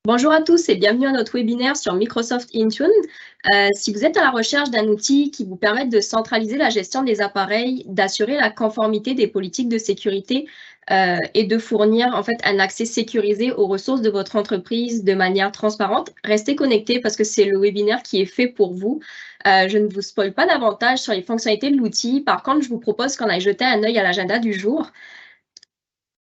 Bonjour à tous et bienvenue à notre webinaire sur Microsoft Intune. Si vous êtes à la recherche d'un outil qui vous permette de centraliser la gestion des appareils, d'assurer la conformité des politiques de sécurité et de fournir en fait un accès sécurisé aux ressources de votre entreprise de manière transparente, restez connectés parce que c'est le webinaire qui est fait pour vous. Je ne vous spoile pas davantage sur les fonctionnalités de l'outil. Par contre, je vous propose qu'on aille jeter un œil à l'agenda du jour.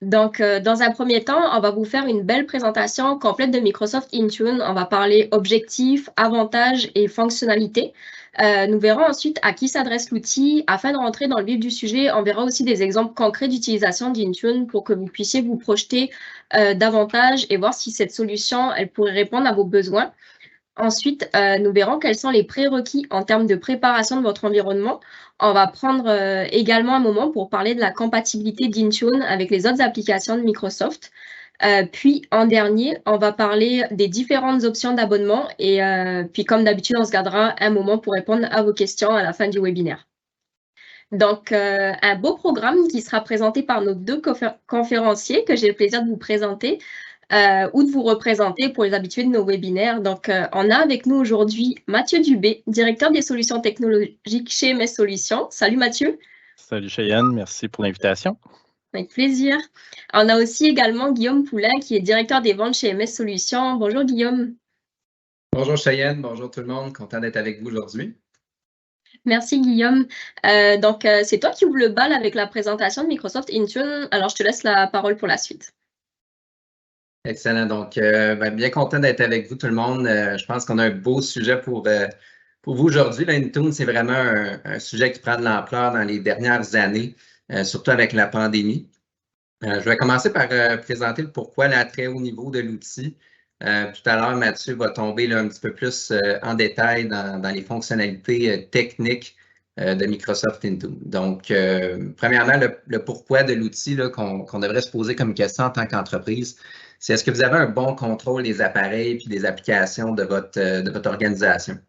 Donc, dans un premier temps, on va vous faire une belle présentation complète de Microsoft Intune. On va parler objectifs, avantages et fonctionnalités. Nous verrons ensuite à qui s'adresse l'outil. Afin de rentrer dans le vif du sujet, on verra aussi des exemples concrets d'utilisation d'Intune pour que vous puissiez vous projeter davantage et voir si cette solution, elle pourrait répondre à vos besoins. Ensuite, nous verrons quels sont les prérequis en termes de préparation de votre environnement. On va prendre également un moment pour parler de la compatibilité d'Intune avec les autres applications de Microsoft. Puis, en dernier, on va parler des différentes options d'abonnement et puis, comme d'habitude, on se gardera un moment pour répondre à vos questions à la fin du webinaire. Donc, un beau programme qui sera présenté par nos deux conférenciers que j'ai le plaisir de vous présenter. Ou de vous représenter pour les habitués de nos webinaires. Donc, on a avec nous aujourd'hui Mathieu Dubé, directeur des solutions technologiques chez MS Solutions. Salut Mathieu. Salut Cheyenne, merci pour l'invitation. Avec plaisir. On a aussi également Guillaume Poulain, qui est directeur des ventes chez MS Solutions. Bonjour Guillaume. Bonjour Cheyenne, bonjour tout le monde, content d'être avec vous aujourd'hui. Merci Guillaume. Donc, c'est toi qui ouvre le bal avec la présentation de Microsoft Intune. Alors, je te laisse la parole pour la suite. Excellent. Donc, bien content d'être avec vous tout le monde. Je pense qu'on a un beau sujet pour vous aujourd'hui. Intune, c'est vraiment un sujet qui prend de l'ampleur dans les dernières années, surtout avec la pandémie. Je vais commencer par présenter le pourquoi, à très haut niveau de l'outil. Tout à l'heure, Mathieu va tomber là, un petit peu plus en détail dans les fonctionnalités techniques de Microsoft Intune. Donc, premièrement, le pourquoi de l'outil qu'on devrait se poser comme question en tant qu'entreprise, c'est est-ce que vous avez un bon contrôle des appareils et des applications de votre organisation?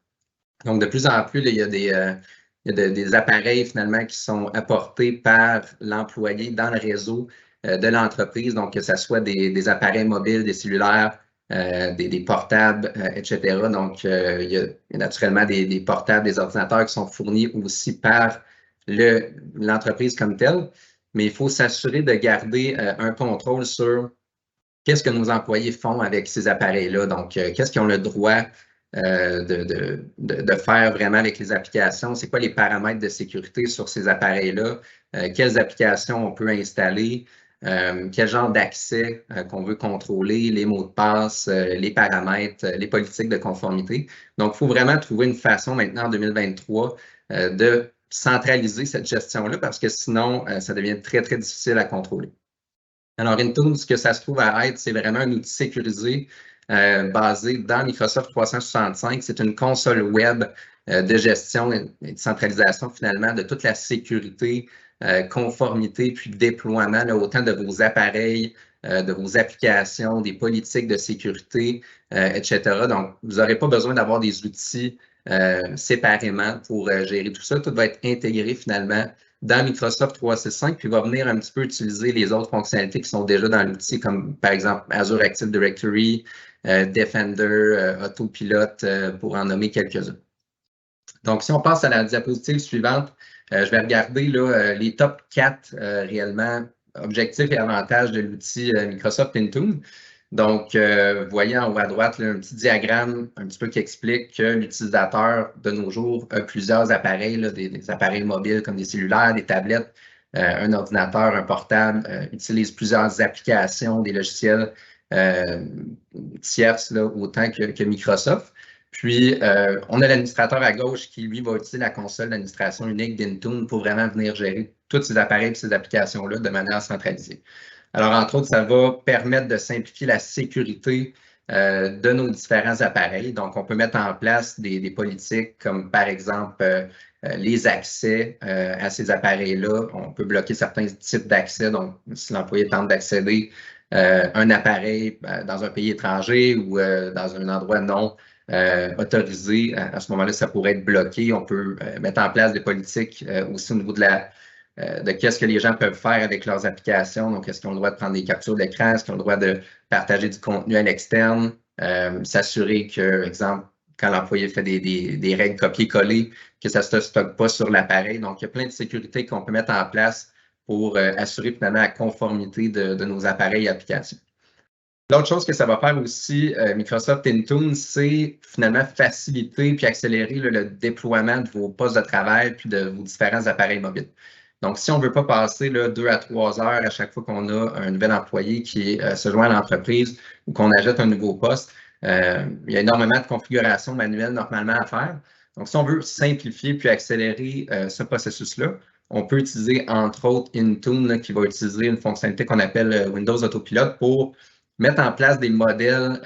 Donc, de plus en plus, là, il y a des appareils finalement qui sont apportés par l'employé dans le réseau de l'entreprise, donc que ce soit des appareils mobiles, des cellulaires, des portables, etc. Donc, il y a naturellement des portables, des ordinateurs qui sont fournis aussi par l'entreprise comme telle, mais il faut s'assurer de garder un contrôle sur qu'est-ce que nos employés font avec ces appareils-là. Donc, qu'est-ce qu'ils ont le droit de faire vraiment avec les applications? C'est quoi les paramètres de sécurité sur ces appareils-là? Quelles applications on peut installer? Quel genre d'accès qu'on veut contrôler, les mots de passe, les paramètres, les politiques de conformité. Donc, il faut vraiment trouver une façon maintenant en 2023 de centraliser cette gestion-là parce que sinon, ça devient très, très difficile à contrôler. Alors, Intune, ce que ça se trouve à être, c'est vraiment un outil sécurisé basé dans Microsoft 365. C'est une console web de gestion et de centralisation finalement de toute la sécurité, conformité, puis déploiement, là, autant de vos appareils, de vos applications, des politiques de sécurité, etc. Donc, vous n'aurez pas besoin d'avoir des outils séparément pour gérer tout ça. Tout va être intégré finalement dans Microsoft 365, puis va venir un petit peu utiliser les autres fonctionnalités qui sont déjà dans l'outil, comme par exemple Azure Active Directory, Defender, Autopilot, pour en nommer quelques-uns. Donc, si on passe à la diapositive suivante, je vais regarder là, les top 4 réellement objectifs et avantages de l'outil Microsoft Intune. Donc, vous voyez en haut à droite là, un petit diagramme un petit peu qui explique que l'utilisateur de nos jours a plusieurs appareils, là, des appareils mobiles comme des cellulaires, des tablettes, un ordinateur, un portable, utilise plusieurs applications, des logiciels tierces, là, autant que Microsoft. Puis, on a l'administrateur à gauche qui, lui, va utiliser la console d'administration unique d'Intune pour vraiment venir gérer tous ces appareils et ces applications-là de manière centralisée. Alors, entre autres, ça va permettre de simplifier la sécurité de nos différents appareils. Donc, on peut mettre en place des politiques comme, par exemple, les accès à ces appareils-là. On peut bloquer certains types d'accès. Donc, si l'employé tente d'accéder à un appareil dans un pays étranger ou dans un endroit non autorisé, à ce moment-là, ça pourrait être bloqué. On peut mettre en place des politiques aussi au niveau de qu'est-ce que les gens peuvent faire avec leurs applications. Donc, est-ce qu'ils ont le droit de prendre des captures d'écran? Est-ce qu'ils ont le droit de partager du contenu à l'externe? s'assurer que, exemple, quand l'employé fait des règles copier-coller, que ça ne se stocke pas sur l'appareil. Donc, il y a plein de sécurités qu'on peut mettre en place pour assurer finalement la conformité de nos appareils et applications. L'autre chose que ça va faire aussi, Microsoft Intune, c'est finalement faciliter puis accélérer le déploiement de vos postes de travail puis de vos différents appareils mobiles. Donc, si on ne veut pas passer 2 à 3 heures à chaque fois qu'on a un nouvel employé qui se joint à l'entreprise ou qu'on ajoute un nouveau poste, il y a énormément de configurations manuelles normalement à faire. Donc, si on veut simplifier puis accélérer ce processus-là, on peut utiliser entre autres Intune qui va utiliser une fonctionnalité qu'on appelle Windows Autopilot pour mettre en place des modèles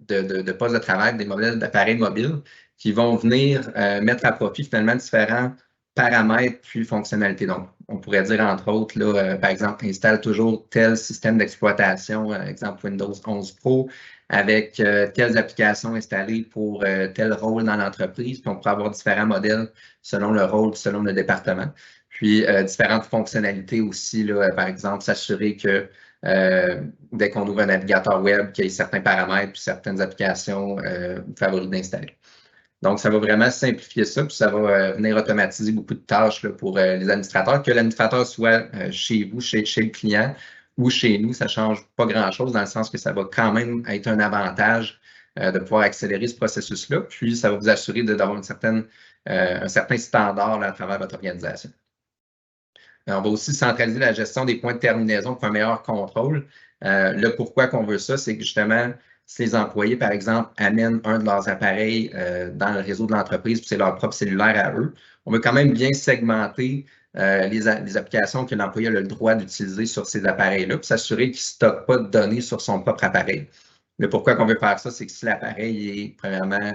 de postes de travail, des modèles d'appareils mobiles qui vont venir mettre à profit finalement différents paramètres puis fonctionnalités. Donc, on pourrait dire entre autres, là, par exemple, installe toujours tel système d'exploitation, exemple Windows 11 Pro, avec telles applications installées pour tel rôle dans l'entreprise. Puis on pourrait avoir différents modèles selon le rôle, selon le département. Puis différentes fonctionnalités aussi, là, par exemple, s'assurer que dès qu'on ouvre un navigateur web, qu'il y ait certains paramètres puis certaines applications favorites d'installer. Donc, ça va vraiment simplifier ça, puis ça va venir automatiser beaucoup de tâches là, pour les administrateurs. Que l'administrateur soit chez vous, chez le client ou chez nous, ça ne change pas grand-chose dans le sens que ça va quand même être un avantage de pouvoir accélérer ce processus-là. Puis, ça va vous assurer d'avoir un certain standard là, à travers votre organisation. On va aussi centraliser la gestion des points de terminaison pour un meilleur contrôle. Le pourquoi qu'on veut ça, c'est que justement, si les employés, par exemple, amènent un de leurs appareils dans le réseau de l'entreprise, puis c'est leur propre cellulaire à eux, on veut quand même bien segmenter les applications que l'employé a le droit d'utiliser sur ces appareils-là, puis s'assurer qu'il ne stocke pas de données sur son propre appareil. Le pourquoi qu'on veut faire ça, c'est que si l'appareil est premièrement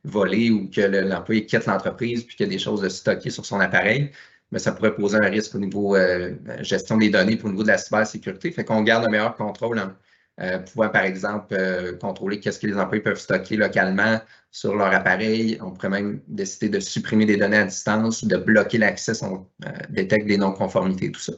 volé ou que l'employé quitte l'entreprise puis qu'il y a des choses stockées sur son appareil, mais ça pourrait poser un risque au niveau gestion des données pour au niveau de la cybersécurité. Fait qu'on garde un meilleur contrôle en pouvant, par exemple, contrôler qu'est-ce que les employés peuvent stocker localement sur leur appareil. On pourrait même décider de supprimer des données à distance ou de bloquer l'accès si on détecte des non-conformités, tout ça.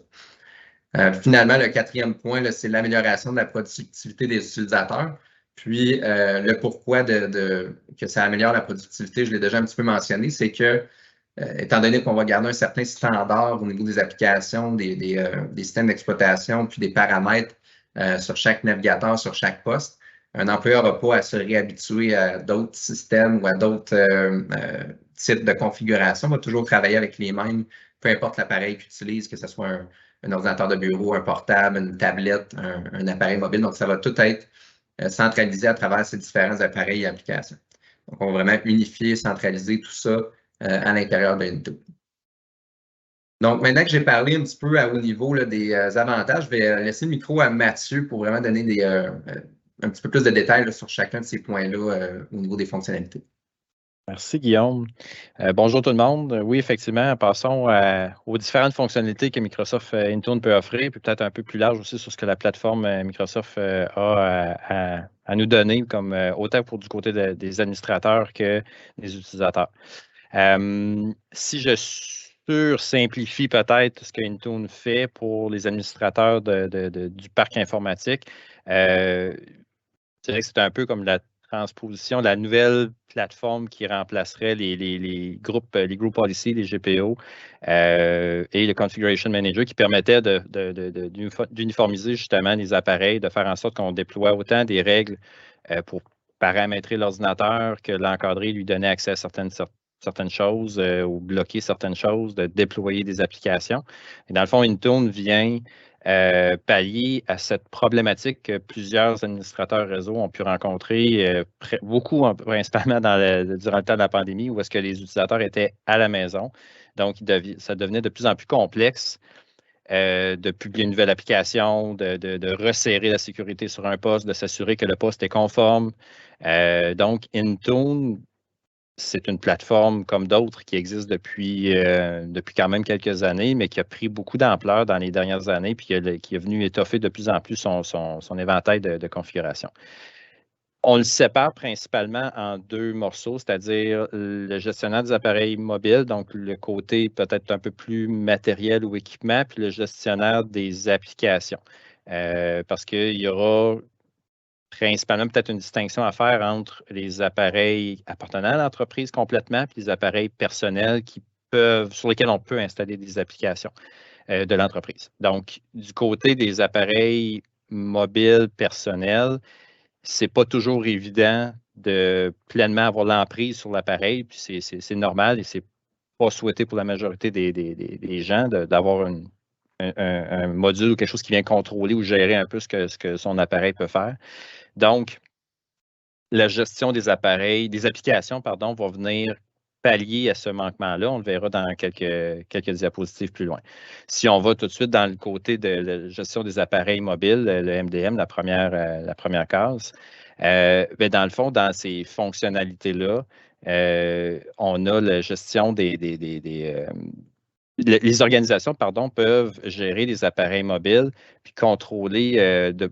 Finalement, le quatrième point, c'est l'amélioration de la productivité des utilisateurs. Puis, le pourquoi que ça améliore la productivité, je l'ai déjà un petit peu mentionné, c'est que étant donné qu'on va garder un certain standard au niveau des applications, des systèmes d'exploitation, puis des paramètres sur chaque navigateur, sur chaque poste, un employeur n'aura pas à se réhabituer à d'autres systèmes ou à d'autres types de configuration. On va toujours travailler avec les mêmes, peu importe l'appareil qu'il utilise, que ce soit un ordinateur de bureau, un portable, une tablette, un appareil mobile. Donc, ça va tout être centralisé à travers ces différents appareils et applications. Donc, on va vraiment unifier, centraliser tout ça à l'intérieur de Intune. Donc, maintenant que j'ai parlé un petit peu à haut niveau là, des avantages, je vais laisser le micro à Mathieu pour vraiment donner un petit peu plus de détails là, sur chacun de ces points-là au niveau des fonctionnalités. Merci, Guillaume. Bonjour tout le monde. Oui, effectivement, passons aux différentes fonctionnalités que Microsoft Intune peut offrir, puis peut-être un peu plus large aussi sur ce que la plateforme Microsoft a à nous donner, comme autant pour du côté des administrateurs que des utilisateurs. Si je sursimplifie peut-être ce que Intune fait pour les administrateurs du parc informatique, je dirais que c'est un peu comme la transposition de la nouvelle plateforme qui remplacerait les groupes policy, les GPO, et le Configuration Manager qui permettait d'uniformiser justement les appareils, de faire en sorte qu'on déploie autant des règles pour paramétrer l'ordinateur que l'encadrer, lui donner accès à certaines choses ou bloquer certaines choses, de déployer des applications. Et dans le fond, Intune vient pallier à cette problématique que plusieurs administrateurs réseau ont pu rencontrer, beaucoup principalement durant le temps de la pandémie, où est-ce que les utilisateurs étaient à la maison. Donc, ça devenait de plus en plus complexe de publier une nouvelle application, de resserrer la sécurité sur un poste, de s'assurer que le poste est conforme. Donc, Intune, c'est une plateforme comme d'autres qui existe depuis quand même quelques années, mais qui a pris beaucoup d'ampleur dans les dernières années, puis qui est venu étoffer de plus en plus son éventail de configuration. On le sépare principalement en deux morceaux, c'est-à-dire le gestionnaire des appareils mobiles, donc le côté peut-être un peu plus matériel ou équipement, puis le gestionnaire des applications. Parce qu'il y aura principalement peut-être une distinction à faire entre les appareils appartenant à l'entreprise complètement et les appareils personnels sur lesquels on peut installer des applications de l'entreprise. Donc, du côté des appareils mobiles personnels, c'est pas toujours évident de pleinement avoir l'emprise sur l'appareil, puis c'est normal et c'est pas souhaité pour la majorité des gens d'avoir un module ou quelque chose qui vient contrôler ou gérer un peu ce que son appareil peut faire. Donc, la gestion des applications, pardon, va venir pallier à ce manquement-là. On le verra dans quelques diapositives plus loin. Si on va tout de suite dans le côté de la gestion des appareils mobiles, le MDM, la première case, dans le fond, dans ces fonctionnalités-là, on a la gestion les organisations, pardon, peuvent gérer les appareils mobiles puis contrôler de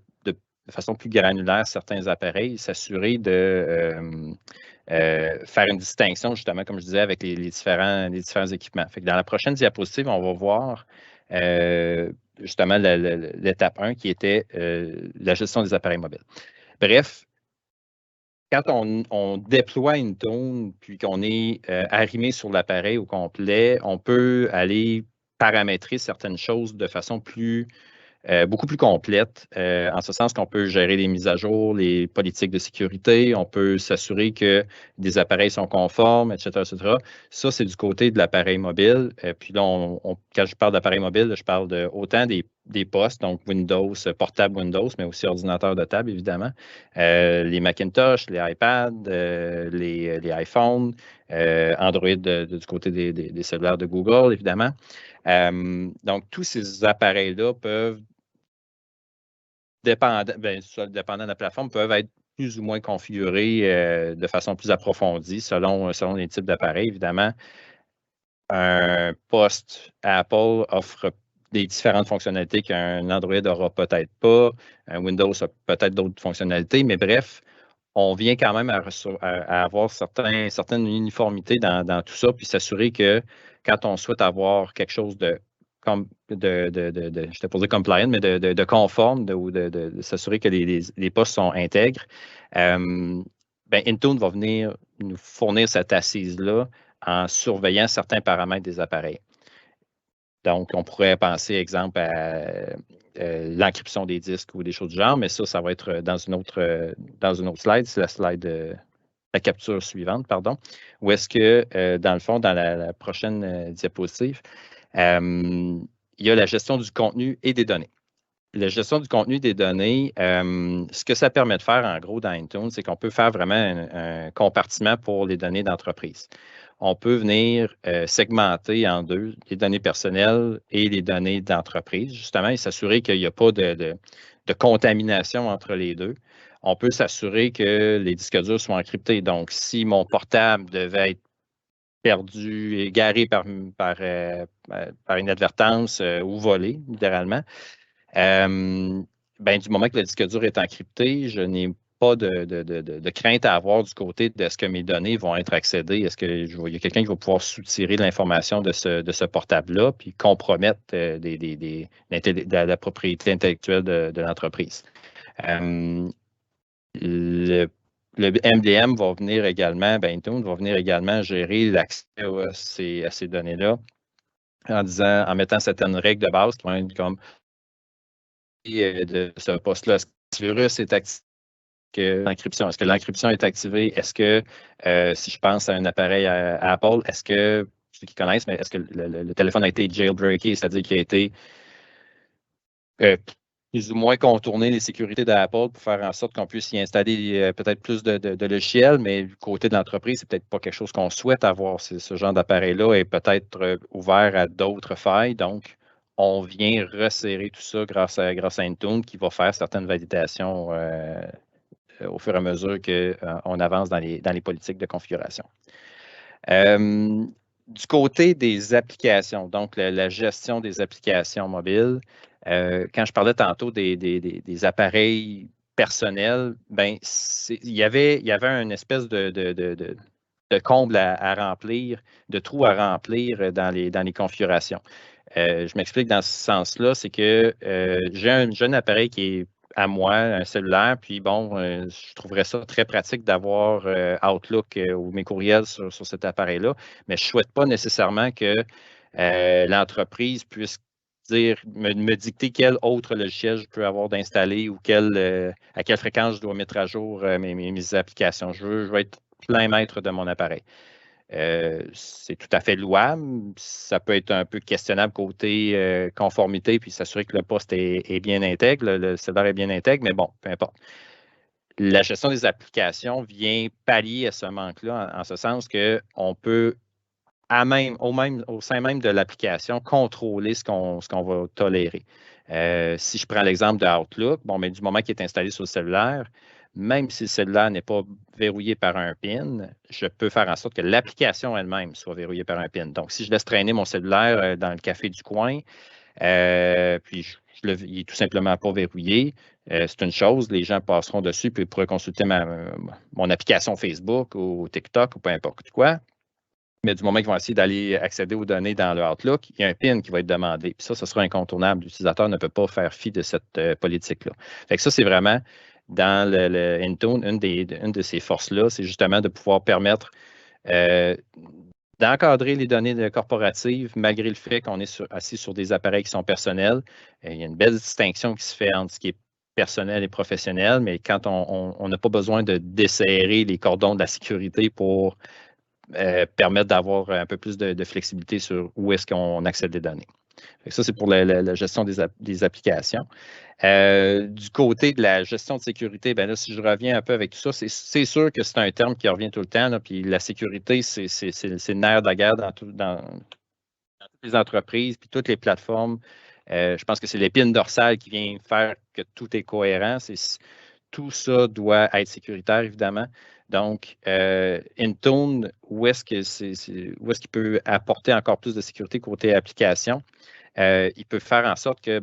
façon plus granulaire certains appareils, s'assurer de faire une distinction, justement, comme je disais, avec les différents équipements. Fait que dans la prochaine diapositive, on va voir justement l'étape 1 qui était la gestion des appareils mobiles. Bref, quand on déploie Intune puis qu'on est arrimé sur l'appareil au complet, on peut aller paramétrer certaines choses de façon beaucoup plus complète, en ce sens qu'on peut gérer les mises à jour, les politiques de sécurité, on peut s'assurer que des appareils sont conformes, etc., etc. Ça, c'est du côté de l'appareil mobile. Puis là, quand je parle d'appareil mobile, je parle autant des postes, donc Windows, portable Windows, mais aussi ordinateur de table, évidemment, les Macintosh, les iPads, les iPhones, Android du côté des cellulaires de Google, évidemment. Donc, tous ces appareils-là peuvent, dépendant de la plateforme, peuvent être plus ou moins configurés de façon plus approfondie selon les types d'appareils. Évidemment, un poste Apple offre des différentes fonctionnalités qu'un Android n'aura peut-être pas. Un Windows a peut-être d'autres fonctionnalités, mais bref, on vient quand même à avoir certaines uniformités dans tout ça, puis s'assurer que quand on souhaite avoir quelque chose je t'ai posé compliant, mais de conforme, de s'assurer que les postes sont intègres, Intune va venir nous fournir cette assise-là en surveillant certains paramètres des appareils. Donc, on pourrait penser, exemple, à l'encryption des disques ou des choses du genre, mais ça va être dans une autre slide. C'est la slide, la capture suivante, pardon, où est-ce que, dans le fond, dans la prochaine diapositive, il y a la gestion du contenu et des données. La gestion du contenu et des données, ce que ça permet de faire, en gros, dans Intune, c'est qu'on peut faire vraiment un compartiment pour les données d'entreprise. On peut venir segmenter en deux les données personnelles et les données d'entreprise, justement, et s'assurer qu'il n'y a pas de contamination entre les deux. On peut s'assurer que les disques durs sont encryptés. Donc, si mon portable devait être perdu, égaré par inadvertance ou volé, littéralement, du moment que le disque dur est encrypté, je n'ai pas de crainte à avoir du côté de est-ce que mes données vont être accédées, est-ce qu'il y a quelqu'un qui va pouvoir soutirer l'information de ce portable-là puis compromettre la propriété intellectuelle de l'entreprise. Le MDM va venir également, Intune va venir également gérer l'accès à ces données-là en mettant certaines règles de base qui vont être comme de ce poste-là. Est-ce que le virus est activé? L'encryption. Est-ce que l'encryption est activée? Est-ce que, si je pense à un appareil à Apple, est-ce que, ceux qui connaissent, mais est-ce que le téléphone a été jailbreaké, c'est-à-dire qu'il a été plus ou moins contourner les sécurités d'Apple pour faire en sorte qu'on puisse y installer peut-être plus de logiciels, mais du côté de l'entreprise, c'est peut-être pas quelque chose qu'on souhaite avoir. Ce genre d'appareil-là est peut-être ouvert à d'autres failles. Donc, on vient resserrer tout ça grâce à Intune qui va faire certaines validations au fur et à mesure qu'on avance dans les politiques de configuration. Du côté des applications, donc la gestion des applications mobiles, quand je parlais tantôt des appareils personnels, il y avait une espèce de comble à remplir, de trou à remplir dans les configurations. Je m'explique dans ce sens-là, c'est que j'ai un jeune appareil qui est à moi, un cellulaire, puis bon, je trouverais ça très pratique d'avoir Outlook ou mes courriels sur cet appareil-là, mais je ne souhaite pas nécessairement que l'entreprise puisse me dicter quel autre logiciel je peux avoir d'installer ou à quelle fréquence je dois mettre à jour mes applications. Je veux être plein maître de mon appareil. C'est tout à fait louable. Ça peut être un peu questionnable côté conformité, puis s'assurer que le poste est bien intègre, le cellulaire est bien intègre, mais bon, peu importe. La gestion des applications vient pallier à ce manque-là, en ce sens qu'on peut, au sein même de l'application, contrôler ce qu'on va tolérer. Si je prends l'exemple de Outlook, bon, mais du moment qu'il est installé sur le cellulaire, même si le cellulaire n'est pas verrouillé par un PIN, je peux faire en sorte que l'application elle-même soit verrouillée par un PIN. Donc, si je laisse traîner mon cellulaire dans le café du coin, puis il n'est tout simplement pas verrouillé, c'est une chose, les gens passeront dessus puis pourraient consulter mon application Facebook ou TikTok ou peu importe quoi. Mais du moment qu'ils vont essayer d'aller accéder aux données dans le Outlook, il y a un PIN qui va être demandé. Puis ça sera incontournable. L'utilisateur ne peut pas faire fi de cette politique-là. Fait que ça, c'est vraiment dans le Intune, une de ces forces-là, c'est justement de pouvoir permettre d'encadrer les données corporatives malgré le fait qu'on est assis sur des appareils qui sont personnels. Il y a une belle distinction qui se fait entre ce qui est personnel et professionnel, mais quand on n'a pas besoin de desserrer les cordons de la sécurité pour permettre d'avoir un peu plus de flexibilité sur où est-ce qu'on accède des données. Ça, c'est pour la gestion des applications. Du côté de la gestion de sécurité, bien là, si je reviens un peu avec tout ça, c'est sûr que c'est un terme qui revient tout le temps. Là, puis la sécurité, c'est le nerf de la guerre dans toutes les entreprises, puis toutes les plateformes. Je pense que c'est l'épine dorsale qui vient faire que tout est cohérent. Tout ça doit être sécuritaire, évidemment. Donc, Intune, où est-ce qu'il peut apporter encore plus de sécurité côté application? Il peut faire en sorte que,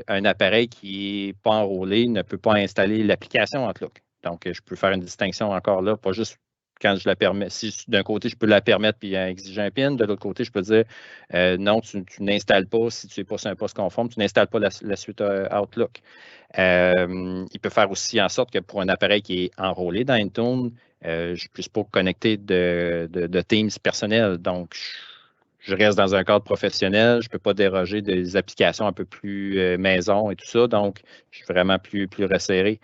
un appareil qui n'est pas enrôlé ne peut pas installer l'application Outlook. Donc, je peux faire une distinction encore là, pas juste quand je la permets. Si d'un côté, je peux la permettre puis exiger un PIN, de l'autre côté, je peux dire non, tu n'installes pas, si tu n'es pas sur un poste conforme, tu n'installes pas la suite Outlook. Il peut faire aussi en sorte que pour un appareil qui est enrôlé dans Intune, je ne puisse pas connecter de Teams personnel. Donc, je reste dans un cadre professionnel, je ne peux pas déroger des applications un peu plus maison et tout ça. Donc, je suis vraiment plus resserré.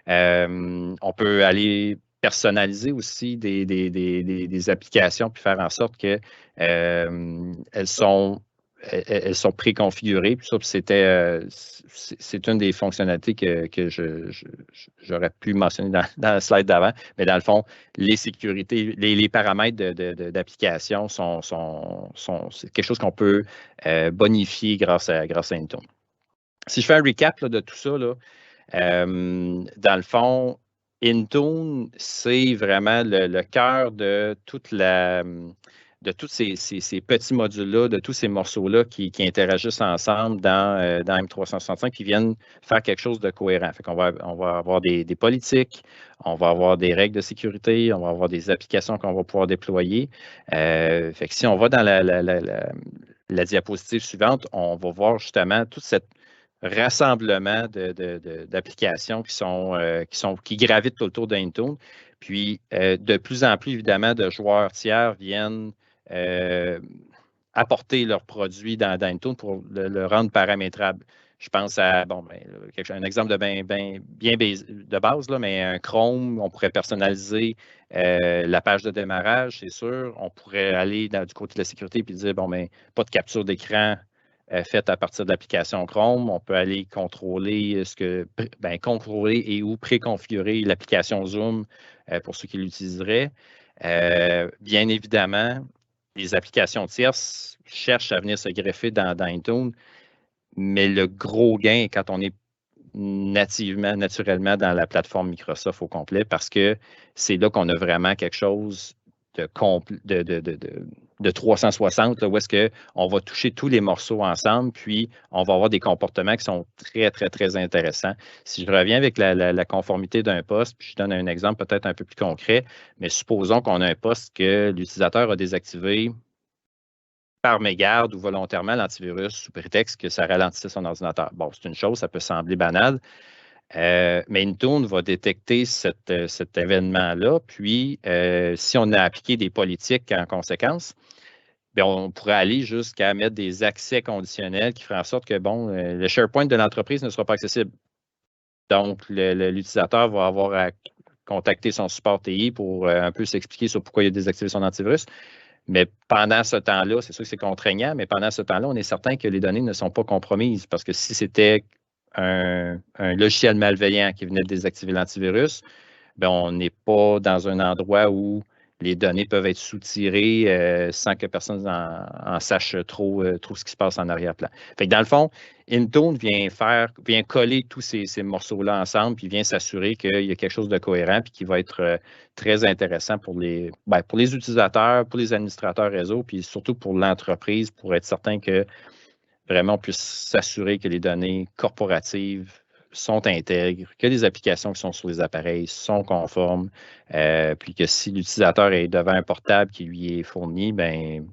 On peut aller personnaliser aussi des applications puis faire en sorte que elles sont préconfigurées. Puis ça, c'est une des fonctionnalités que j'aurais pu mentionner dans le slide d'avant. Mais dans le fond, les sécurités, les paramètres d'application c'est quelque chose qu'on peut bonifier grâce à Intune. Si je fais un recap là, de tout ça, là, dans le fond, Intune, c'est vraiment le cœur de tous ces petits modules-là, de tous ces morceaux-là qui interagissent ensemble dans M365 qui viennent faire quelque chose de cohérent. Fait qu'on va avoir des politiques, on va avoir des règles de sécurité, on va avoir des applications qu'on va pouvoir déployer. Fait que si on va dans la diapositive suivante, on va voir justement toute cette rassemblement d'applications qui gravitent autour d'Intune. Puis, de plus en plus, évidemment, de joueurs tiers viennent apporter leurs produits dans Intune pour le rendre paramétrable. Je pense à, un exemple bien de base, là, mais un Chrome, on pourrait personnaliser la page de démarrage, c'est sûr. On pourrait aller du côté de la sécurité et dire, pas de capture d'écran faite à partir de l'application Chrome. On peut aller contrôler contrôler et ou préconfigurer l'application Zoom pour ceux qui l'utiliseraient. Bien évidemment, les applications tierces cherchent à venir se greffer dans Intune, mais le gros gain quand on est naturellement dans la plateforme Microsoft au complet, parce que c'est là qu'on a vraiment quelque chose de 360, là, où est-ce qu'on va toucher tous les morceaux ensemble, puis on va avoir des comportements qui sont très, très, très intéressants. Si je reviens avec la conformité d'un poste, puis je donne un exemple peut-être un peu plus concret, mais supposons qu'on a un poste que l'utilisateur a désactivé par mégarde ou volontairement l'antivirus sous prétexte que ça ralentissait son ordinateur. Bon, c'est une chose, ça peut sembler banal. Mais Intune va détecter cet événement-là, puis si on a appliqué des politiques en conséquence, bien, on pourrait aller jusqu'à mettre des accès conditionnels qui feraient en sorte que, bon, le SharePoint de l'entreprise ne sera pas accessible. Donc, l'utilisateur va avoir à contacter son support TI pour un peu s'expliquer sur pourquoi il a désactivé son antivirus. Mais pendant ce temps-là, c'est sûr que c'est contraignant, mais pendant ce temps-là, on est certain que les données ne sont pas compromises parce que si c'était un logiciel malveillant qui venait de désactiver l'antivirus, bien, on n'est pas dans un endroit où les données peuvent être soutirées sans que personne en sache trop ce qui se passe en arrière-plan. Fait que dans le fond, Intune vient coller tous ces morceaux-là ensemble, puis vient s'assurer qu'il y a quelque chose de cohérent, puis qui va être très intéressant pour les utilisateurs, pour les administrateurs réseau, puis surtout pour l'entreprise, pour être certain que vraiment on puisse s'assurer que les données corporatives sont intègres, que les applications qui sont sur les appareils sont conformes, puis que si l'utilisateur est devant un portable qui lui est fourni, bien,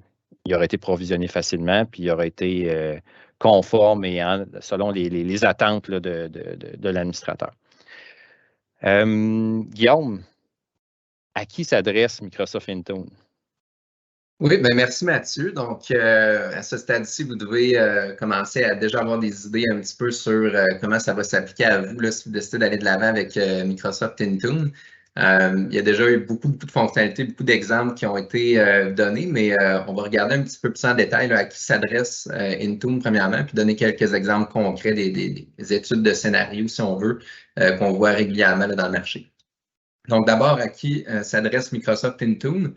il aurait été provisionné facilement, puis il aurait été conforme et selon les attentes là, de l'administrateur. Guillaume, à qui s'adresse Microsoft Intune? Oui, bien merci Mathieu. Donc, à ce stade-ci, vous devez commencer à déjà avoir des idées un petit peu sur comment ça va s'appliquer à vous là, si vous décidez d'aller de l'avant avec Microsoft Intune. Il y a déjà eu beaucoup de fonctionnalités, beaucoup d'exemples qui ont été donnés, mais on va regarder un petit peu plus en détail là, à qui s'adresse Intune premièrement, puis donner quelques exemples concrets des études de scénario, si on veut, qu'on voit régulièrement là, dans le marché. Donc, d'abord, à qui s'adresse Microsoft Intune?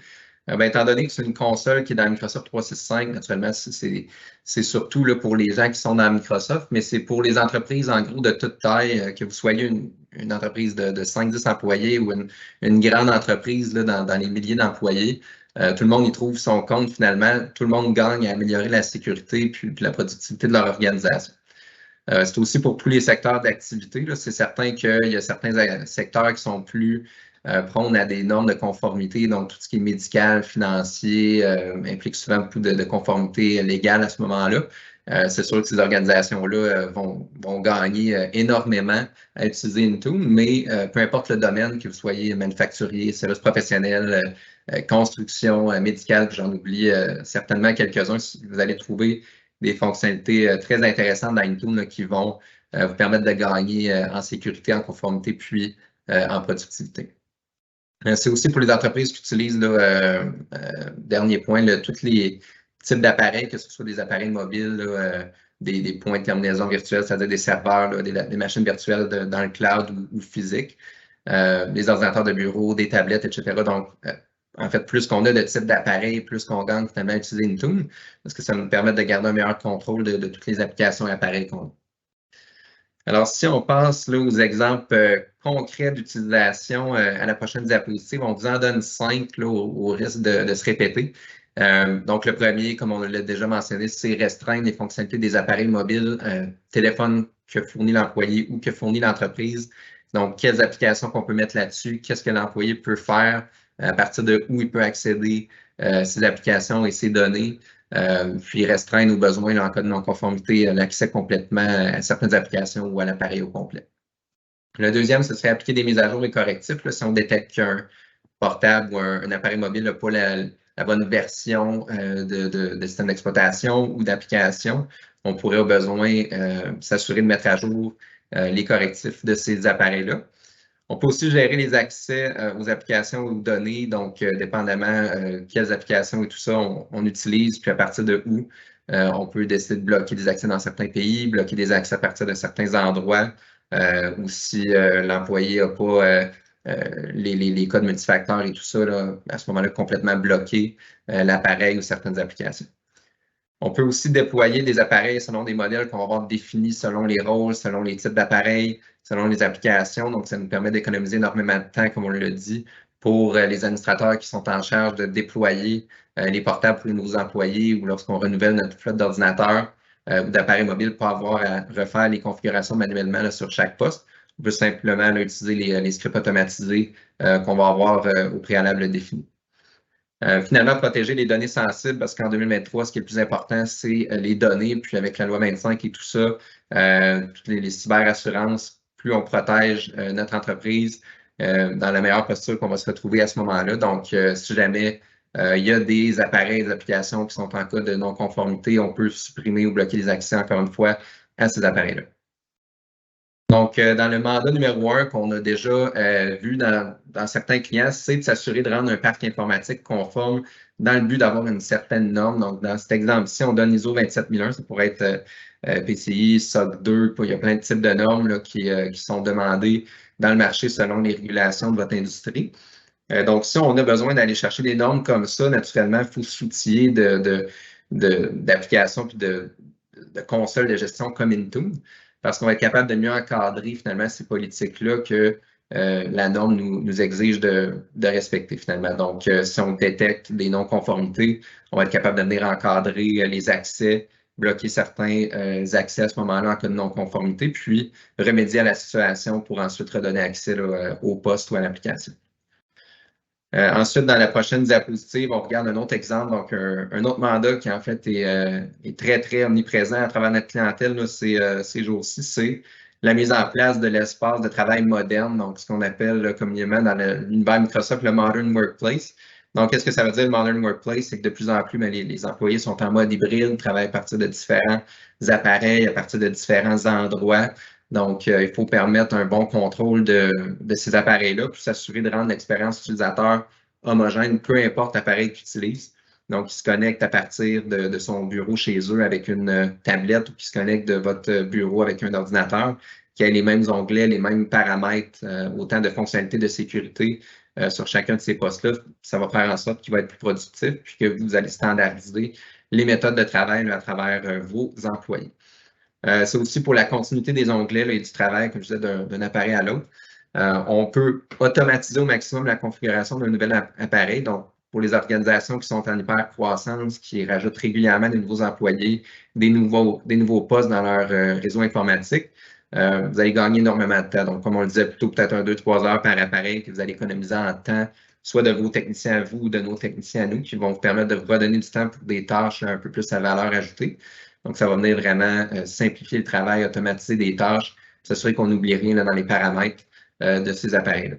Bien, étant donné que c'est une console qui est dans Microsoft 365, naturellement, c'est surtout là, pour les gens qui sont dans Microsoft, mais c'est pour les entreprises en gros de toute taille, que vous soyez une entreprise de 5-10 employés ou une grande entreprise là, dans les milliers d'employés. Tout le monde y trouve son compte finalement. Tout le monde gagne à améliorer la sécurité puis la productivité de leur organisation. C'est aussi pour tous les secteurs d'activité. C'est certain qu'il y a certains secteurs qui sont plus prône à des normes de conformité, donc tout ce qui est médical, financier, implique souvent beaucoup de conformité légale à ce moment-là. C'est sûr que ces organisations-là vont gagner énormément à utiliser Intune, mais peu importe le domaine, que vous soyez manufacturier, service professionnel, construction, médicale, j'en oublie certainement quelques-uns, vous allez trouver des fonctionnalités très intéressantes dans Intune là, qui vont vous permettre de gagner en sécurité, en conformité, puis en productivité. C'est aussi pour les entreprises qui utilisent, là, dernier point, tous les types d'appareils, que ce soit des appareils mobiles, là, des points de terminaison virtuelle, c'est-à-dire des serveurs, là, des machines virtuelles dans le cloud ou physique, des ordinateurs de bureau, des tablettes, etc. Donc, en fait, plus qu'on a de types d'appareils, plus qu'on gagne finalement à utiliser Intune, parce que ça nous permet de garder un meilleur contrôle de toutes les applications et appareils qu'on a. Alors, si on passe là, aux exemples concrets d'utilisation à la prochaine diapositive, on vous en donne 5 là, au risque de se répéter. Donc, le premier, comme on l'a déjà mentionné, c'est restreindre les fonctionnalités des appareils mobiles, téléphone que fournit l'employé ou que fournit l'entreprise. Donc, quelles applications qu'on peut mettre là-dessus, qu'est-ce que l'employé peut faire, à partir de où il peut accéder ces applications et ces données. Puis restreindre aux besoins là, en cas de non-conformité l'accès complètement à certaines applications ou à l'appareil au complet. Le deuxième, ce serait appliquer des mises à jour et correctifs. Là, si on détecte qu'un portable ou un appareil mobile n'a pas la bonne version de système d'exploitation ou d'application, on pourrait au besoin s'assurer de mettre à jour les correctifs de ces appareils-là. On peut aussi gérer les accès aux applications ou aux données, donc dépendamment quelles applications et tout ça on utilise, puis à partir de où on peut décider de bloquer des accès dans certains pays, bloquer des accès à partir de certains endroits, ou si l'employé n'a pas les codes multifacteurs et tout ça, là, à ce moment-là, complètement bloquer l'appareil ou certaines applications. On peut aussi déployer des appareils selon des modèles qu'on va avoir définis selon les rôles, selon les types d'appareils, selon les applications. Donc, ça nous permet d'économiser énormément de temps, comme on l'a dit, pour les administrateurs qui sont en charge de déployer les portables pour les nouveaux employés ou lorsqu'on renouvelle notre flotte d'ordinateurs ou d'appareils mobiles pour avoir à refaire les configurations manuellement là, sur chaque poste. On peut simplement là, utiliser les scripts automatisés qu'on va avoir au préalable définis. Finalement, protéger les données sensibles, parce qu'en 2023, ce qui est le plus important, c'est les données. Puis avec la loi 25 et tout ça, toutes les cyberassurances, plus on protège notre entreprise dans la meilleure posture qu'on va se retrouver à ce moment-là. Donc, si jamais il y a des appareils, des applications qui sont en cas de non-conformité, on peut supprimer ou bloquer les accès, encore une fois, à ces appareils-là. Donc, dans le mandat numéro 1 qu'on a déjà vu dans certains clients, c'est de s'assurer de rendre un parc informatique conforme dans le but d'avoir une certaine norme. Donc, dans cet exemple-ci, on donne ISO 27001, ça pourrait être PCI, SOC 2, il y a plein de types de normes là, qui sont demandées dans le marché selon les régulations de votre industrie. Donc, si on a besoin d'aller chercher des normes comme ça, naturellement, il faut s'outiller d'applications et de consoles de gestion comme Intune, parce qu'on va être capable de mieux encadrer finalement ces politiques-là que la norme nous exige de respecter finalement. Donc, si on détecte des non-conformités, on va être capable de venir encadrer les accès, bloquer certains accès à ce moment-là en cas de non-conformité, puis remédier à la situation pour ensuite redonner accès là, au poste ou à l'application. Ensuite, dans la prochaine diapositive, on regarde un autre exemple, donc un autre mandat qui en fait est très, très omniprésent à travers notre clientèle là, ces jours-ci, c'est la mise en place de l'espace de travail moderne, donc ce qu'on appelle là, communément dans l'univers Microsoft le Modern Workplace. Donc, qu'est-ce que ça veut dire le Modern Workplace? C'est que de plus en plus, les employés sont en mode hybride, travaillent à partir de différents appareils, à partir de différents endroits. Donc, il faut permettre un bon contrôle de ces appareils-là, puis s'assurer de rendre l'expérience utilisateur homogène, peu importe l'appareil qu'ils utilisent. Donc, ils se connectent à partir de son bureau chez eux avec une tablette ou qui se connectent de votre bureau avec un ordinateur, qui a les mêmes onglets, les mêmes paramètres, autant de fonctionnalités de sécurité sur chacun de ces postes-là. Ça va faire en sorte qu'il va être plus productif, puis que vous allez standardiser les méthodes de travail à travers vos employés. C'est aussi pour la continuité des onglets là, et du travail, comme je disais, d'un appareil à l'autre. On peut automatiser au maximum la configuration d'un nouvel appareil. Donc, pour les organisations qui sont en hyper-croissance, qui rajoutent régulièrement des nouveaux employés, des nouveaux postes dans leur réseau informatique, vous allez gagner énormément de temps. Donc, comme on le disait, plutôt peut-être 2-3 heures par appareil que vous allez économiser en temps, soit de vos techniciens à vous ou de nos techniciens à nous, qui vont vous permettre de vous redonner du temps pour des tâches un peu plus à valeur ajoutée. Donc, ça va venir vraiment simplifier le travail, automatiser des tâches, s'assurer qu'on n'oublie rien là, dans les paramètres de ces appareils-là.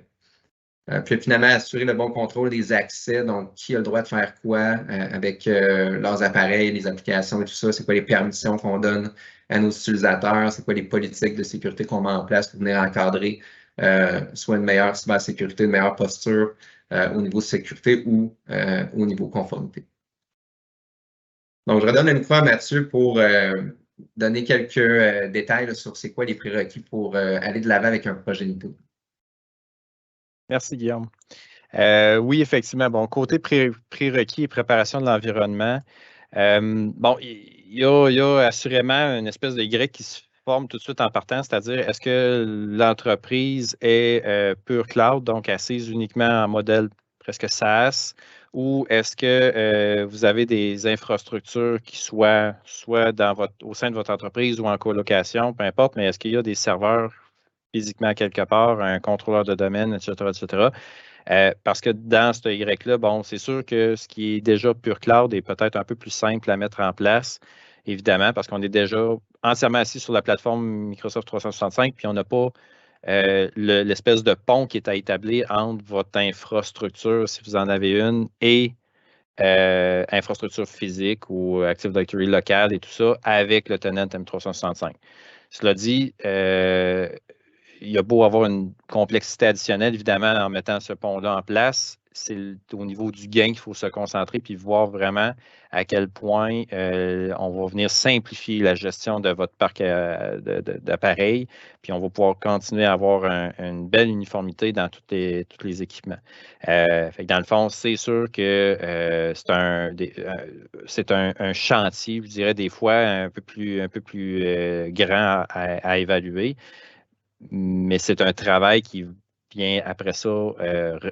Puis finalement, assurer le bon contrôle des accès, donc qui a le droit de faire quoi avec leurs appareils, les applications et tout ça, c'est quoi les permissions qu'on donne à nos utilisateurs, c'est quoi les politiques de sécurité qu'on met en place pour venir encadrer soit une meilleure cybersécurité, une meilleure posture au niveau sécurité ou au niveau conformité. Donc, je redonne une fois à Mathieu pour donner quelques détails là, sur c'est quoi les prérequis pour aller de l'avant avec un projet Intune. Merci, Guillaume. Oui, effectivement. Bon, côté prérequis et préparation de l'environnement, bon, il y a assurément une espèce de Y qui se forme tout de suite en partant, c'est-à-dire est-ce que l'entreprise est pure cloud, donc assise uniquement en modèle presque SaaS, ou est-ce que vous avez des infrastructures qui soient soit au sein de votre entreprise ou en colocation, peu importe, mais est-ce qu'il y a des serveurs physiquement quelque part, un contrôleur de domaine, etc., etc. Parce que dans ce Y-là, bon, c'est sûr que ce qui est déjà pure cloud est peut-être un peu plus simple à mettre en place, évidemment, parce qu'on est déjà entièrement assis sur la plateforme Microsoft 365, puis on n'a pas l'espèce de pont qui est à établir entre votre infrastructure, si vous en avez une, et infrastructure physique ou Active Directory local et tout ça, avec le tenant M365. Cela dit, il y a beau avoir une complexité additionnelle, évidemment, en mettant ce pont-là en place, c'est au niveau du gain qu'il faut se concentrer puis voir vraiment à quel point on va venir simplifier la gestion de votre parc d'appareils, puis on va pouvoir continuer à avoir une belle uniformité dans tous les équipements. Fait que dans le fond, c'est sûr que c'est un chantier, je dirais, des fois un peu plus grand à évaluer. Mais c'est un travail qui vient après ça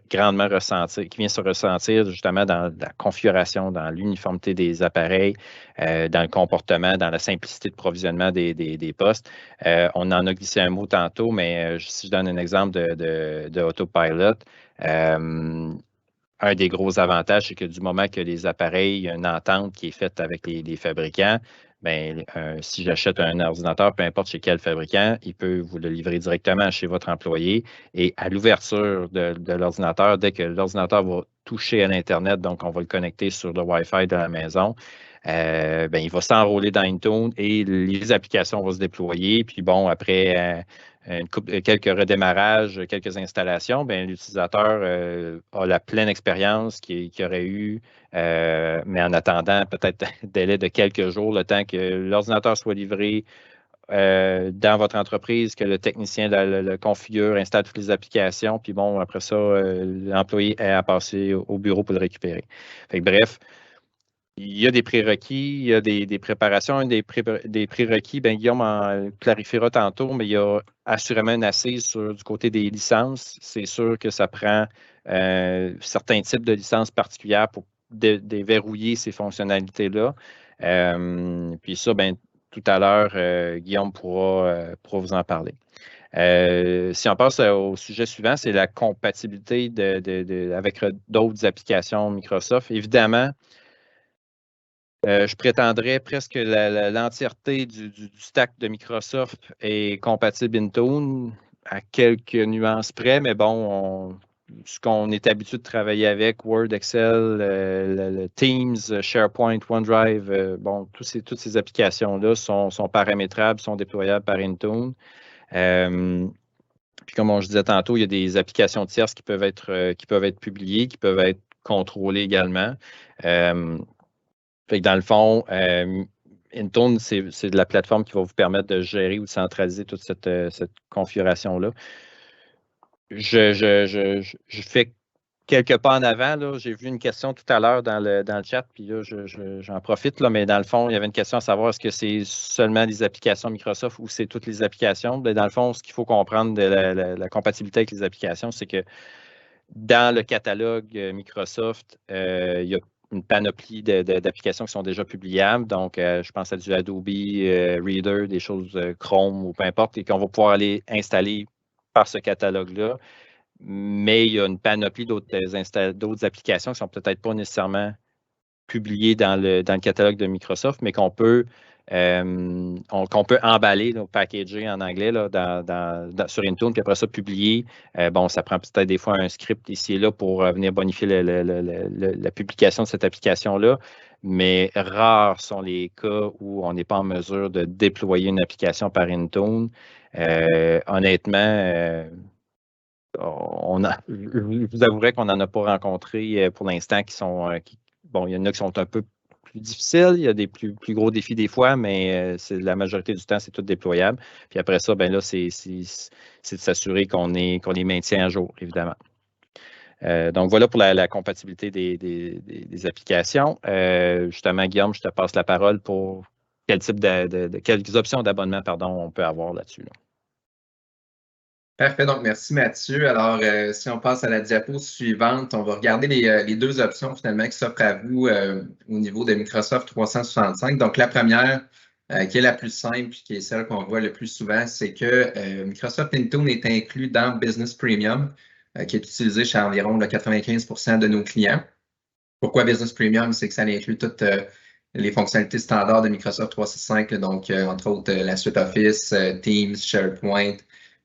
grandement ressentir, qui vient se ressentir justement dans la configuration, dans l'uniformité des appareils, dans le comportement, dans la simplicité de provisionnement des postes. On en a glissé un mot tantôt, mais si je donne un exemple de Autopilot, un des gros avantages, c'est que du moment que les appareils, il y a une entente qui est faite avec les fabricants, bien, si j'achète un ordinateur, peu importe chez quel fabricant, il peut vous le livrer directement chez votre employé. Et à l'ouverture de l'ordinateur, dès que l'ordinateur va toucher à l'Internet, donc on va le connecter sur le Wi-Fi de la maison, bien, il va s'enrôler dans Intune et les applications vont se déployer. Puis bon, après quelques redémarrages, quelques installations, bien, l'utilisateur a la pleine expérience qu'il aurait eu, mais en attendant peut-être un délai de quelques jours, le temps que l'ordinateur soit livré dans votre entreprise, que le technicien le configure, installe toutes les applications, puis bon, après ça, l'employé est à passer au bureau pour le récupérer. Fait que, bref, il y a des prérequis, il y a des préparations. Un des prérequis, bien, Guillaume en clarifiera tantôt, mais il y a assurément une assise du côté des licences. C'est sûr que ça prend certains types de licences particulières pour déverrouiller ces fonctionnalités-là. Puis ça, bien, tout à l'heure, Guillaume pourra vous en parler. Si on passe au sujet suivant, c'est la compatibilité avec d'autres applications Microsoft. Évidemment, je prétendrais presque l'entièreté du stack de Microsoft est compatible Intune à quelques nuances près, mais bon, ce qu'on est habitué de travailler avec, Word, Excel, le Teams, SharePoint, OneDrive, bon, toutes ces applications-là sont paramétrables, sont déployables par Intune. Puis comme je disais tantôt, il y a des applications tierces qui peuvent être publiées, qui peuvent être contrôlées également. Fait que dans le fond, Intune, c'est de la plateforme qui va vous permettre de gérer ou de centraliser toute cette configuration-là. Je fais quelques pas en avant. J'ai vu une question tout à l'heure dans le chat, puis là, j'en profite, là, mais dans le fond, il y avait une question à savoir est-ce que c'est seulement des applications Microsoft ou c'est toutes les applications? Bien, dans le fond, ce qu'il faut comprendre de la compatibilité avec les applications, c'est que dans le catalogue Microsoft, il y a une panoplie d'applications qui sont déjà publiables. Donc, je pense à du Adobe Reader, des choses Chrome ou peu importe, et qu'on va pouvoir aller installer par ce catalogue-là. Mais il y a une panoplie d'autres applications qui ne sont peut-être pas nécessairement publiées dans le catalogue de Microsoft, mais qu'on peut emballer, packager en anglais là, sur Intune, puis après ça, publier. Bon, ça prend peut-être des fois un script ici et là pour venir bonifier la publication de cette application-là, mais rares sont les cas où on n'est pas en mesure de déployer une application par Intune. Honnêtement, je vous avouerai qu'on n'en a pas rencontré pour l'instant bon, il y en a qui sont un peu plus difficiles, il y a des plus gros défis des fois, mais la majorité du temps, c'est tout déployable. Puis après ça, ben là, c'est de s'assurer qu'on les maintient à jour, évidemment. Donc, voilà pour la compatibilité des applications. Justement, Guillaume, je te passe la parole pour quelles options d'abonnement, on peut avoir là-dessus. Là. Parfait, donc merci Mathieu. Alors, si on passe à la diapo suivante, on va regarder les deux options finalement qui s'offrent à vous au niveau de Microsoft 365. Donc, la première, qui est la plus simple, qui est celle qu'on voit le plus souvent, c'est que Microsoft Intune est inclus dans Business Premium, qui est utilisé chez environ 95% de nos clients. Pourquoi Business Premium? C'est que ça inclut toutes les fonctionnalités standards de Microsoft 365, donc entre autres la suite Office, Teams, SharePoint,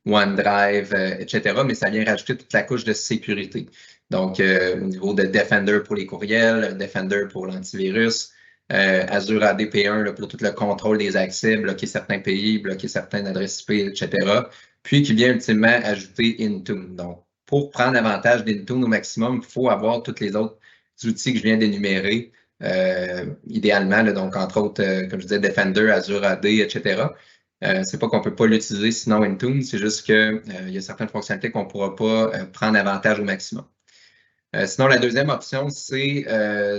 OneDrive, etc. Mais ça vient rajouter toute la couche de sécurité. Donc, au niveau de Defender pour les courriels, Defender pour l'antivirus, Azure AD P1 là, pour tout le contrôle des accès, bloquer certains pays, bloquer certaines adresses IP, etc. Puis qui vient ultimement ajouter Intune. Donc, pour prendre avantage d'Intune au maximum, il faut avoir tous les autres outils que je viens d'énumérer. Idéalement, là, donc entre autres, comme je disais, Defender, Azure AD, etc. C'est pas qu'on ne peut pas l'utiliser sinon Intune, c'est juste qu'il y a certaines fonctionnalités qu'on ne pourra pas prendre avantage au maximum. Sinon, la deuxième option, c'est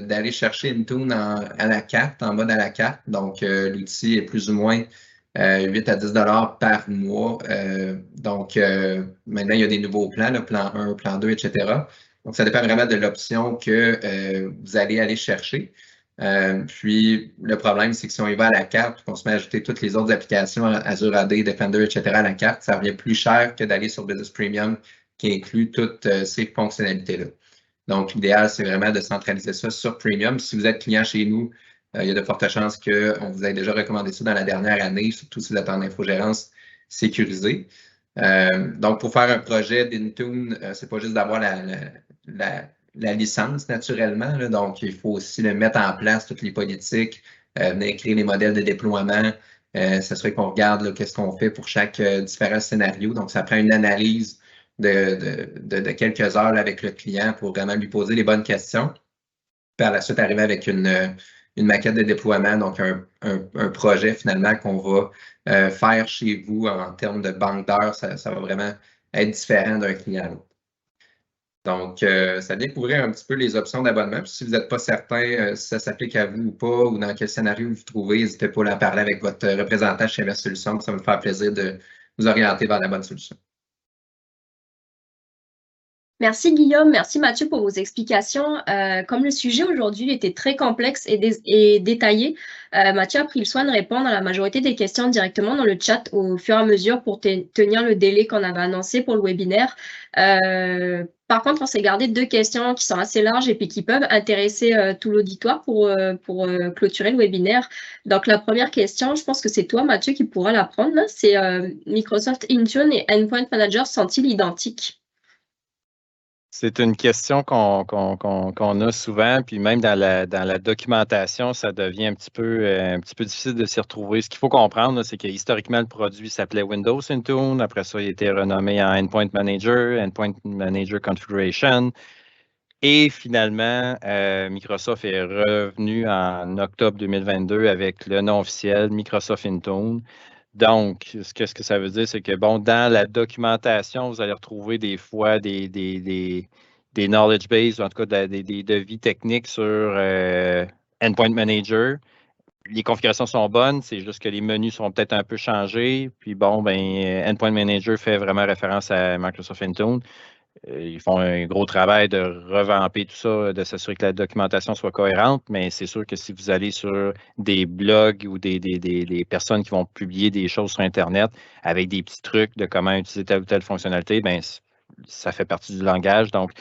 d'aller chercher Intune à la carte, en mode à la carte. Donc, l'outil est plus ou moins 8 à 10 $ par mois. Donc, maintenant, il y a des nouveaux plans, le plan 1, plan 2, etc. Donc, ça dépend vraiment de l'option que vous allez aller chercher. Puis, le problème, c'est que si on y va à la carte, qu'on se met à ajouter toutes les autres applications, Azure AD, Defender, etc. à la carte, ça revient plus cher que d'aller sur Business Premium qui inclut toutes ces fonctionnalités-là. Donc, l'idéal, c'est vraiment de centraliser ça sur Premium. Si vous êtes client chez nous, il y a de fortes chances qu'on vous ait déjà recommandé ça dans la dernière année, surtout si vous êtes en infogérance sécurisée. Donc, pour faire un projet d'Intune, c'est pas juste d'avoir la licence naturellement, là, donc il faut aussi mettre en place toutes les politiques, venir créer les modèles de déploiement, s'assurer qu'on regarde qu'est-ce qu'on fait pour chaque différent scénario. Donc, ça prend une analyse de quelques heures là, avec le client pour vraiment lui poser les bonnes questions. Par la suite, arriver avec une maquette de déploiement, donc un projet finalement qu'on va faire chez vous en termes de banque d'heures. Ça va vraiment être différent d'un client à l'autre. Donc, ça vient couvrir un petit peu les options d'abonnement. Si vous n'êtes pas certain si ça s'applique à vous ou pas, ou dans quel scénario vous vous trouvez, n'hésitez pas à en parler avec votre représentant chez MS Solutions. Ça va me faire plaisir de vous orienter vers la bonne solution. Merci Guillaume, merci Mathieu pour vos explications. Comme le sujet aujourd'hui était très complexe et détaillé, Mathieu a pris le soin de répondre à la majorité des questions directement dans le chat au fur et à mesure pour tenir le délai qu'on avait annoncé pour le webinaire. Par contre, on s'est gardé 2 questions qui sont assez larges et puis qui peuvent intéresser tout l'auditoire pour clôturer le webinaire. Donc, la première question, je pense que c'est toi, Mathieu, qui pourra la prendre. C'est Microsoft Intune et Endpoint Manager sont-ils identiques? C'est une question qu'on a souvent, puis même dans la documentation, ça devient un petit peu difficile de s'y retrouver. Ce qu'il faut comprendre, c'est que historiquement, le produit s'appelait Windows Intune. Après ça, il a été renommé en Endpoint Manager Configuration. Et finalement, Microsoft est revenu en octobre 2022 avec le nom officiel Microsoft Intune. Donc, ce que ça veut dire, c'est que, bon, dans la documentation, vous allez retrouver des fois des knowledge base, ou en tout cas des devis techniques sur Endpoint Manager. Les configurations sont bonnes, c'est juste que les menus sont peut-être un peu changés. Puis bon, ben, Endpoint Manager fait vraiment référence à Microsoft Intune. Ils font un gros travail de revamper tout ça, de s'assurer que la documentation soit cohérente, mais c'est sûr que si vous allez sur des blogs ou des personnes qui vont publier des choses sur Internet avec des petits trucs de comment utiliser telle ou telle fonctionnalité, bien, ça fait partie du langage. Donc,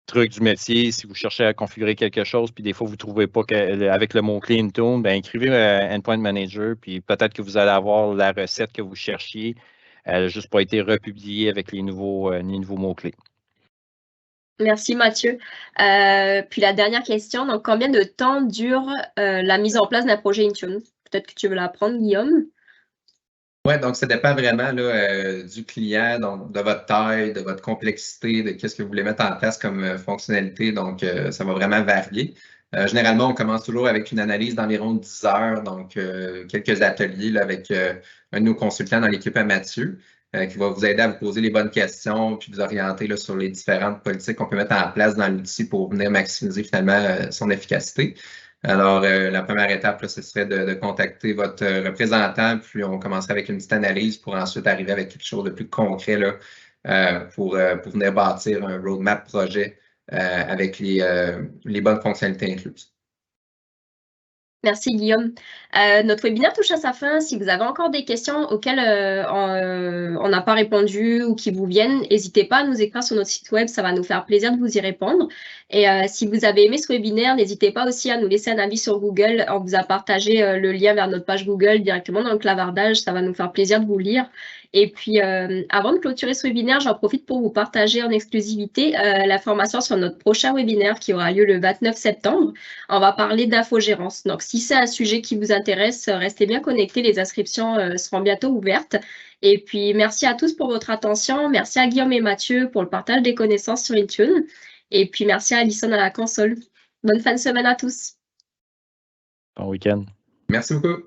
truc du métier, si vous cherchez à configurer quelque chose, puis des fois, vous ne trouvez pas avec le mot-clé Intune, bien, écrivez Endpoint Manager, puis peut-être que vous allez avoir la recette que vous cherchiez. Elle n'a juste pas été republiée avec les nouveaux mots-clés. Merci Mathieu. Puis la dernière question, donc combien de temps dure la mise en place d'un projet Intune? Peut-être que tu veux la prendre, Guillaume? Oui, donc ça dépend vraiment là, du client, donc de votre taille, de votre complexité, de qu'est-ce que vous voulez mettre en place comme fonctionnalité. Donc, ça va vraiment varier. Généralement, on commence toujours avec une analyse d'environ 10 heures, donc quelques ateliers là, avec un de nos consultants dans l'équipe à Mathieu, qui va vous aider à vous poser les bonnes questions, puis vous orienter là, sur les différentes politiques qu'on peut mettre en place dans l'outil pour venir maximiser finalement son efficacité. Alors, la première étape, là, ce serait de contacter votre représentant, puis on commencerait avec une petite analyse pour ensuite arriver avec quelque chose de plus concret là, pour venir bâtir un roadmap projet avec les bonnes fonctionnalités incluses. Merci Guillaume. Notre webinaire touche à sa fin. Si vous avez encore des questions auxquelles on n'a pas répondu ou qui vous viennent, n'hésitez pas à nous écrire sur notre site web, ça va nous faire plaisir de vous y répondre. Et si vous avez aimé ce webinaire, n'hésitez pas aussi à nous laisser un avis sur Google. On vous a partagé le lien vers notre page Google directement dans le clavardage, ça va nous faire plaisir de vous lire. Et puis, avant de clôturer ce webinaire, j'en profite pour vous partager en exclusivité l'information sur notre prochain webinaire qui aura lieu le 29 septembre. On va parler d'infogérance. Donc, si c'est un sujet qui vous intéresse, restez bien connectés. Les inscriptions seront bientôt ouvertes. Et puis, merci à tous pour votre attention. Merci à Guillaume et Mathieu pour le partage des connaissances sur Intune. Et puis, merci à Alison à la console. Bonne fin de semaine à tous. Bon week-end. Merci beaucoup.